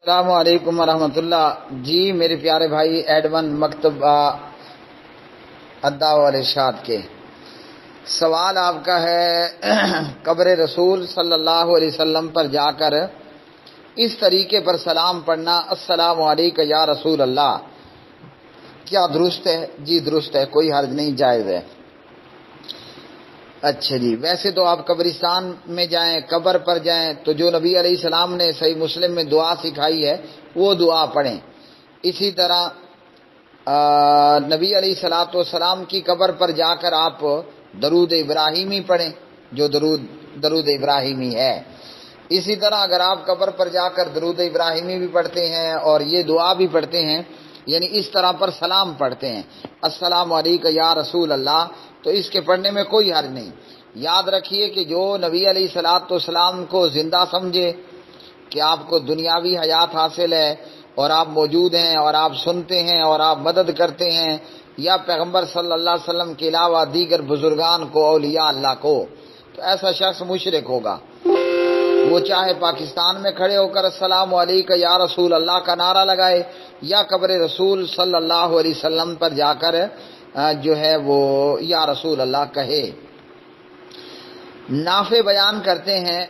السلام علیکم ورحمۃ اللہ۔ جی میرے پیارے بھائی ایڈون مکتبہ ادا و ارشاد کے سوال آپ کا ہے قبر رسول صلی اللہ علیہ وسلم پر جا کر اس طریقے پر سلام پڑھنا، السلام علیکم یا رسول اللہ، کیا درست ہے؟ جی درست ہے، کوئی حرج نہیں، جائز ہے۔ اچھا جی، ویسے تو آپ قبرستان میں جائیں، قبر پر جائیں تو جو نبی علیہ السلام نے صحیح مسلم میں دعا سکھائی ہے وہ دعا پڑھیں۔ اسی طرح نبی علیہ الصلوۃ والسلام کی قبر پر جا کر آپ درود ابراہیمی پڑھیں، جو درود ابراہیمی ہے۔ اسی طرح اگر آپ قبر پر جا کر درود ابراہیمی بھی پڑھتے ہیں اور یہ دعا بھی پڑھتے ہیں، یعنی اس طرح پر سلام پڑھتے ہیں، السلام علیکم یا رسول اللہ، تو اس کے پڑھنے میں کوئی حرج نہیں۔ یاد رکھیے کہ جو نبی علیہ الصلوۃ والسلام کو زندہ سمجھے کہ آپ کو دنیاوی حیات حاصل ہے اور آپ موجود ہیں اور آپ سنتے ہیں اور آپ مدد کرتے ہیں، یا پیغمبر صلی اللہ علیہ وسلم کے علاوہ دیگر بزرگان کو، اولیاء اللہ کو، تو ایسا شخص مشرک ہوگا۔ وہ چاہے پاکستان میں کھڑے ہو کر السلام علیکم یا رسول اللہ کا نعرہ لگائے، یا قبر رسول صلی اللہ علیہ وسلم پر جا کر جو ہے وہ یا رسول اللہ کہے۔ نافع بیان کرتے ہیں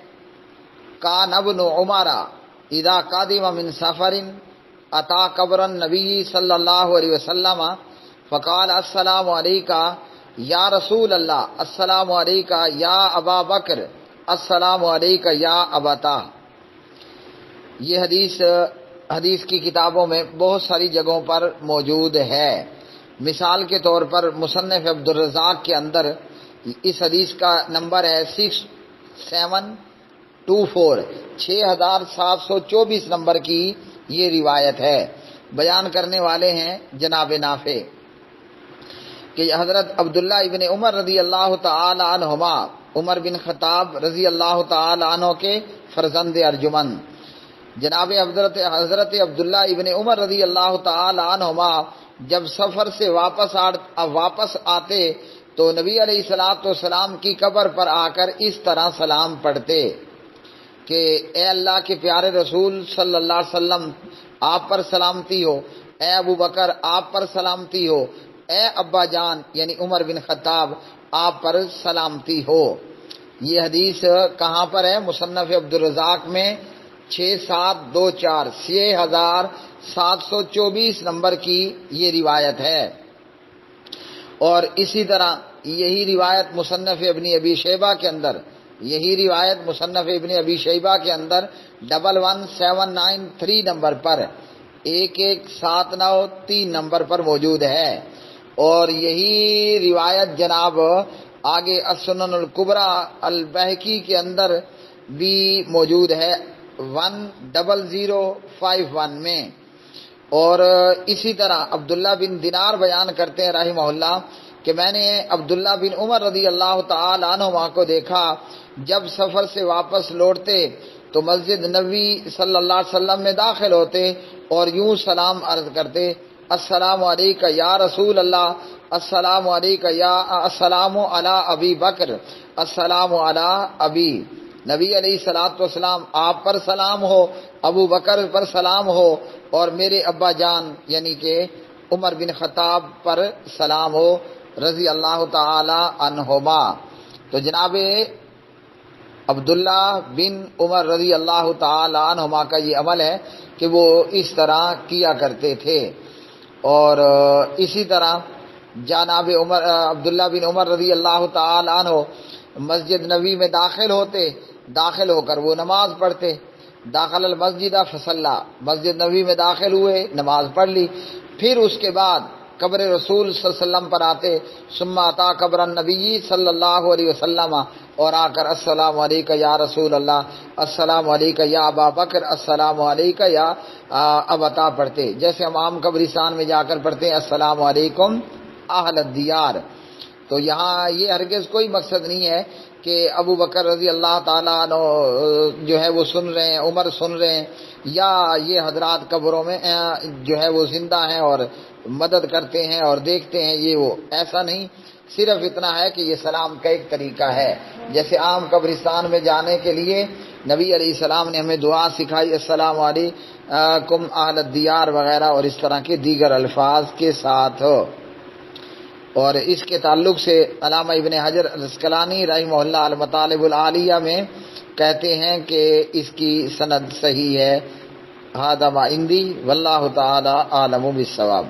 کان ابن عمر اذا قادم من سفر اتا قبر النبی صلی اللہ علیہ وسلم فقال السلام علیکم یا رسول اللہ، السلام علیکم یا ابا بکر، السلام علیکم یا ابتا۔ یہ حدیث کی کتابوں میں بہت ساری جگہوں پر موجود ہے۔ مثال کے طور پر مصنف عبدالرزاق کے اندر اس حدیث کا نمبر ہے 6724، 6724 نمبر کی یہ روایت ہے۔ بیان کرنے والے ہیں جناب نافع کہ حضرت عبداللہ ابن عمر رضی اللہ تعالی عنہما، عمر بن خطاب رضی اللہ تعالی عنہ کے فرزند ارجمند جناب حضرت عبداللہ ابن عمر رضی اللہ تعالی عنہما جب سفر سے واپس آتے تو نبی علیہ الصلوۃ والسلام کی قبر پر آ کر اس طرح سلام پڑھتے کہ اے اللہ کے پیارے رسول صلی اللہ علیہ وسلم، آپ پر سلامتی ہو، اے ابو بکر آپ پر سلامتی ہو، اے ابا جان یعنی عمر بن خطاب آپ پر سلامتی ہو۔ یہ حدیث کہاں پر ہے؟ مصنف عبدالرزاق میں 6724 نمبر کی یہ روایت ہے۔ اور اسی طرح یہی روایت مصنف ابن ابی شیبہ کے اندر 11793 نمبر پر 11793 نمبر پر موجود ہے۔ اور یہی روایت جناب آگے السنن الکبریٰ البیہقی کے اندر بھی موجود ہے 10051 میں۔ اور اسی طرح عبداللہ بن دینار بیان کرتے ہیں رحمہ اللہ کہ میں نے عبداللہ بن عمر رضی اللہ تعالی عنہما کو دیکھا جب سفر سے واپس لوٹتے تو مسجد نبوی صلی اللہ علیہ وسلم میں داخل ہوتے اور یوں سلام عرض کرتے، السلام علیکم یا رسول اللہ، السلام علیکم یا السلام علی ابی بکر، السلام علی ابی، نبی علیہ الصلوۃ والسلام آپ پر سلام ہو، ابو بکر پر سلام ہو، اور میرے ابا جان یعنی کہ عمر بن خطاب پر سلام ہو رضی اللہ تعالی عنہما۔ تو جناب عبداللہ بن عمر رضی اللہ تعالی عنہما کا یہ عمل ہے کہ وہ اس طرح کیا کرتے تھے۔ اور اسی طرح جناب عبداللہ بن عمر رضی اللہ تعالی عنہ مسجد نبوی میں داخل ہو کر وہ نماز پڑھتے، داخل المسجد فصلی، مسجد نبوی میں داخل ہوئے، نماز پڑھ لی، پھر اس کے بعد قبر رسول صلی اللہ علیہ وسلم پر آتے، ثم اتا قبر النبی صلی اللہ علیہ وسلم، اور آ کر السلام علیکم یا رسول اللہ، السلام علیکم یا ابا بکر، السلام علیکم یا ابتا پڑھتے، جیسے ہم عام قبرستان میں جا کر پڑھتے ہیں السلام علیکم اہل الدیار۔ تو یہاں یہ ہرگز کوئی مقصد نہیں ہے کہ ابو بکر رضی اللہ تعالیٰ عنہ جو ہے وہ سن رہے ہیں، عمر سن رہے ہیں، یا یہ حضرات قبروں میں جو ہے وہ زندہ ہیں اور مدد کرتے ہیں اور دیکھتے ہیں، یہ وہ ایسا نہیں، صرف اتنا ہے کہ یہ سلام کا ایک طریقہ ہے۔ جیسے عام قبرستان میں جانے کے لیے نبی علیہ السلام نے ہمیں دعا سکھائی، السلام علیکم کم اہل الدیار وغیرہ اور اس طرح کے دیگر الفاظ کے ساتھ. اور اس کے تعلق سے علامہ ابن حجر العسقلانی رحمہ اللہ المطالب العالیہ میں کہتے ہیں کہ اس کی سند صحیح ہے. ھذا ما عندی واللہ تعالی اعلم بالصواب.